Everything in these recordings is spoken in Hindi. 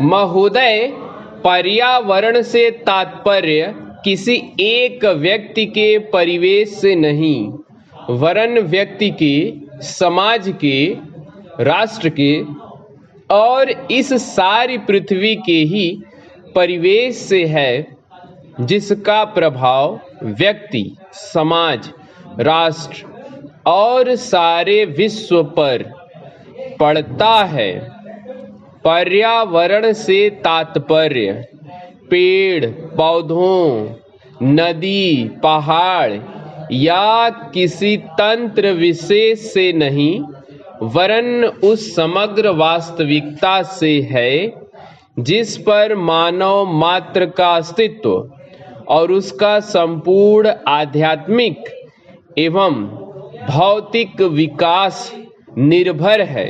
महोदय, पर्यावरण से तात्पर्य किसी एक व्यक्ति के परिवेश से नहीं, वरन व्यक्ति के, समाज के, राष्ट्र के और इस सारी पृथ्वी के ही परिवेश से है, जिसका प्रभाव व्यक्ति, समाज, राष्ट्र और सारे विश्व पर पड़ता है। पर्यावरण से तात्पर्य पेड़ पौधों, नदी, पहाड़ या किसी तंत्र विशेष से नहीं, वरन उस समग्र वास्तविकता से है जिस पर मानव मात्र का अस्तित्व और उसका संपूर्ण आध्यात्मिक एवं भौतिक विकास निर्भर है।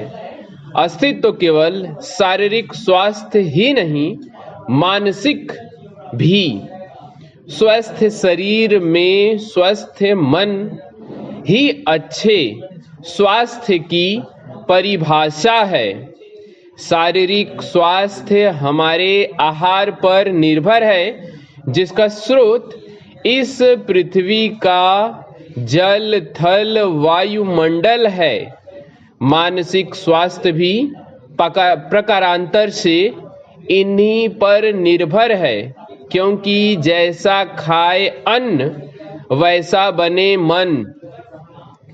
अस्तित्व केवल शारीरिक स्वास्थ्य ही नहीं, मानसिक भी। स्वस्थ शरीर में स्वस्थ मन ही अच्छे स्वास्थ्य की परिभाषा है। शारीरिक स्वास्थ्य हमारे आहार पर निर्भर है, जिसका स्रोत इस पृथ्वी का जल, थल, वायुमंडल है। मानसिक स्वास्थ्य भी प्रकारांतर से इन्हीं पर निर्भर है, क्योंकि जैसा खाए अन्न वैसा बने मन।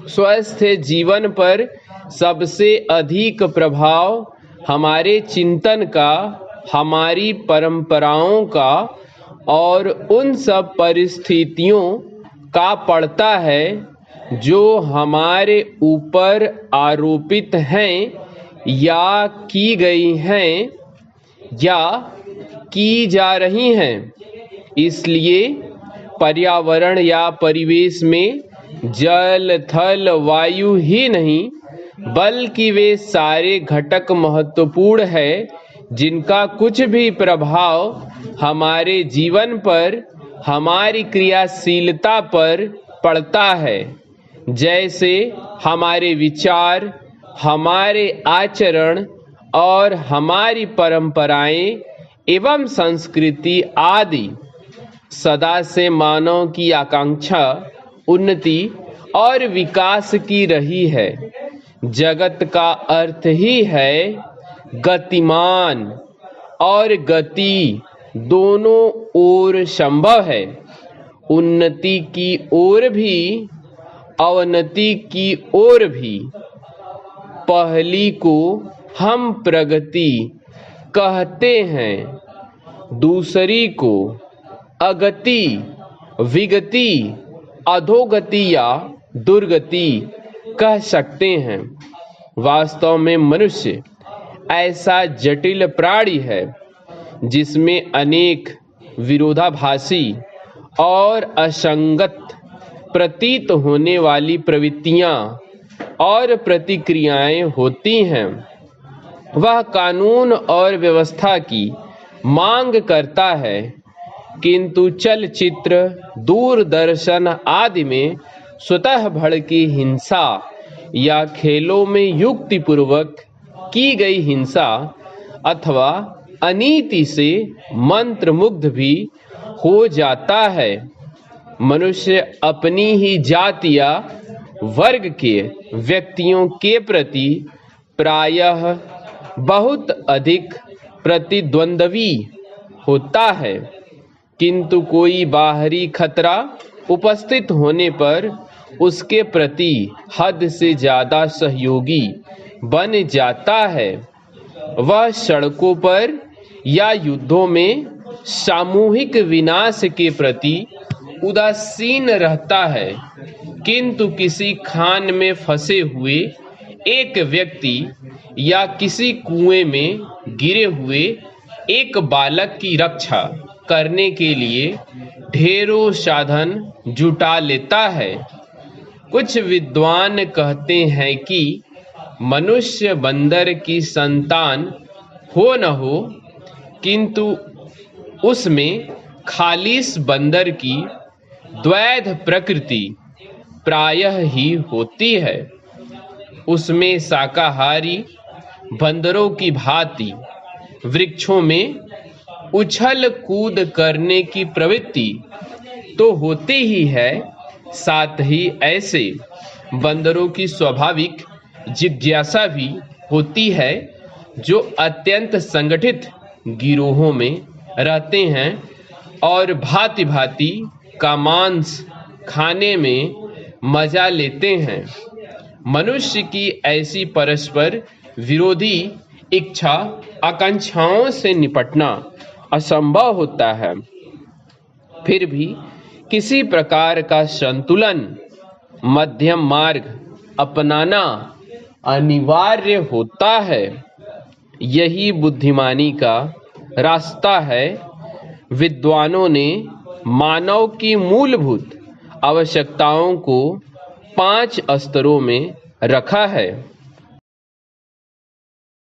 स्वस्थ जीवन पर सबसे अधिक प्रभाव हमारे चिंतन का, हमारी परंपराओं का और उन सब परिस्थितियों का पड़ता है जो हमारे ऊपर आरोपित हैं या की गई हैं या की जा रही हैं। इसलिए पर्यावरण या परिवेश में जल, थल, वायु ही नहीं, बल्कि वे सारे घटक महत्वपूर्ण हैं, जिनका कुछ भी प्रभाव हमारे जीवन पर, हमारी क्रियाशीलता पर पड़ता है। जैसे हमारे विचार, हमारे आचरण और हमारी परंपराएं एवं संस्कृति आदि। सदा से मानव की आकांक्षा उन्नति और विकास की रही है। जगत का अर्थ ही है गतिमान, और गति दोनों ओर संभव है। उन्नति की ओर भी, अवनति की ओर भी। पहली को हम प्रगति कहते हैं, दूसरी को अगति, विगति, अधोगति या दुर्गति कह सकते हैं। वास्तव में मनुष्य ऐसा जटिल प्राणी है जिसमें अनेक विरोधाभासी और असंगत प्रतीत होने वाली प्रवृत्तियां और प्रतिक्रियाएं होती हैं। वह कानून और व्यवस्था की मांग करता है, किंतु चलचित्र, दूरदर्शन आदि में स्वतः भड़की हिंसा या खेलों में युक्तिपूर्वक की गई हिंसा अथवा अनीति से मंत्रमुग्ध भी हो जाता है। मनुष्य अपनी ही जाति या वर्ग के व्यक्तियों के प्रति प्रायः बहुत अधिक प्रतिद्वंद्वी होता है, किंतु कोई बाहरी खतरा उपस्थित होने पर उसके प्रति हद से ज्यादा सहयोगी बन जाता है। वह सड़कों पर या युद्धों में सामूहिक विनाश के प्रति उदासीन रहता है, किंतु किसी खान में फंसे हुए एक व्यक्ति या किसी कुएं में गिरे हुए एक बालक की रक्षा करने के लिए ढेरों साधन जुटा लेता है। कुछ विद्वान कहते हैं कि मनुष्य बंदर की संतान हो न हो, किंतु उसमें खालिस बंदर की द्वैध प्रकृति प्रायः ही होती है। उसमें शाकाहारी बंदरों की भांति वृक्षों में उछल कूद करने की प्रवृत्ति तो होती ही है, साथ ही ऐसे बंदरों की स्वाभाविक जिज्ञासा भी होती है जो अत्यंत संगठित गिरोहों में रहते हैं और भांति भांति का मांस खाने में मजा लेते हैं। मनुष्य की ऐसी परस्पर विरोधी इच्छा आकांक्षाओं से निपटना असंभव होता है। फिर भी किसी प्रकार का संतुलन, मध्यम मार्ग अपनाना अनिवार्य होता है। यही बुद्धिमानी का रास्ता है। विद्वानों ने मानव की मूलभूत आवश्यकताओं को 5 स्तरों में रखा है।